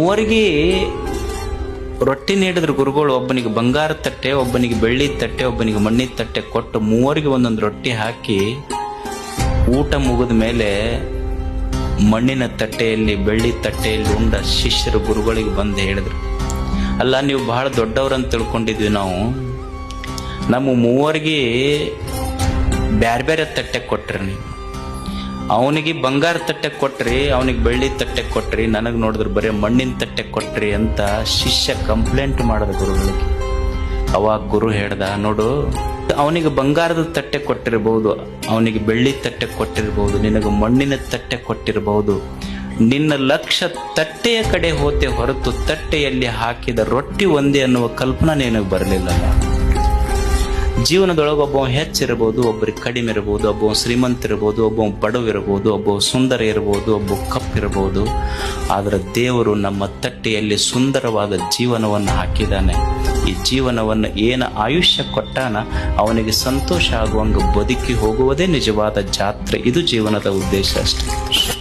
ಮೂವರಿಗೆ ರೊಟ್ಟಿ ನೀಡಿದ್ರು ಗುರುಗಳು. ಒಬ್ಬನಿಗೆ ಬಂಗಾರ ತಟ್ಟೆ, ಒಬ್ಬನಿಗೆ ಬೆಳ್ಳಿ ತಟ್ಟೆ, ಒಬ್ಬನಿಗೆ ಮಣ್ಣಿನ ತಟ್ಟೆ ಕೊಟ್ಟು ಮೂವರಿಗೆ ಒಂದೊಂದು ರೊಟ್ಟಿ ಹಾಕಿ ಊಟ ಮುಗಿದ ಮೇಲೆ ಮಣ್ಣಿನ ತಟ್ಟೆಯಲ್ಲಿ ಬೆಳ್ಳಿ ತಟ್ಟೆಯಲ್ಲಿ ಉಂಡ ಶಿಷ್ಯರು ಗುರುಗಳಿಗೆ ಬಂದು ಹೇಳಿದ್ರು, ಅಲ್ಲ ನೀವು ಬಹಳ ದೊಡ್ಡವ್ರಂತ ತಿಳ್ಕೊಂಡಿದ್ವಿ ನಾವು. ನಮ್ಮ ಮೂವರಿಗೆ ಬ್ಯಾರೆ ಬೇರೆ ತಟ್ಟೆ ಕೊಟ್ರಿ ನೀವು. ಅವನಿಗೆ ಬಂಗಾರ ತಟ್ಟೆ ಕೊಟ್ರಿ, ಅವನಿಗೆ ಬೆಳ್ಳಿ ತಟ್ಟೆ ಕೊಟ್ರಿ, ನನಗೆ ನೋಡಿದ್ರು ಬರೀ ಮಣ್ಣಿನ ತಟ್ಟೆ ಕೊಟ್ರಿ ಅಂತ ಶಿಷ್ಯ ಕಂಪ್ಲೇಂಟ್ ಮಾಡಿದ ಗುರುಗಳಿಗೆ. ಅವಾಗ ಗುರು ಹೇಳ್ದ, ನೋಡು, ಅವನಿಗೆ ಬಂಗಾರದ ತಟ್ಟೆ ಕೊಟ್ಟಿರಬಹುದು, ಅವನಿಗೆ ಬೆಳ್ಳಿ ತಟ್ಟೆ ಕೊಟ್ಟಿರಬಹುದು, ನಿನಗೆ ಮಣ್ಣಿನ ತಟ್ಟೆ ಕೊಟ್ಟಿರಬಹುದು. ನಿನ್ನ ಲಕ್ಷ್ಯ ತಟ್ಟೆಯ ಕಡೆ ಹೋತೆ ಹೊರತು ತಟ್ಟೆಯಲ್ಲಿ ಹಾಕಿದ ರೊಟ್ಟಿ ಒಂದೇ ಅನ್ನುವ ಕಲ್ಪನಾ ನಿನಗೆ ಬರಲಿಲ್ಲ. ಜೀವನದೊಳಗೆ ಒಬ್ಬ ಹೆಚ್ಚಿರಬಹುದು, ಒಬ್ಬರಿಗೆ ಕಡಿಮೆ ಇರಬಹುದು, ಒಬ್ಬ ಶ್ರೀಮಂತ ಇರಬಹುದು, ಒಬ್ಬ ಬಡವಿರಬಹುದು, ಒಬ್ಬ ಸುಂದರ ಇರಬಹುದು, ಒಬ್ಬ ಕಪ್ಪಿರಬಹುದು. ಆದರೆ ದೇವರು ನಮ್ಮ ತಟ್ಟೆಯಲ್ಲಿ ಸುಂದರವಾದ ಜೀವನವನ್ನು ಹಾಕಿದ್ದಾನೆ. ಈ ಜೀವನವನ್ನು ಏನು ಆಯುಷ್ಯ ಕೊಟ್ಟಾನ ಅವನಿಗೆ ಸಂತೋಷ ಆಗುವಂಗೆ ಬದುಕಿ ಹೋಗುವುದೇ ನಿಜವಾದ ಜಾತ್ರೆ. ಇದು ಜೀವನದ ಉದ್ದೇಶ ಅಷ್ಟೇ.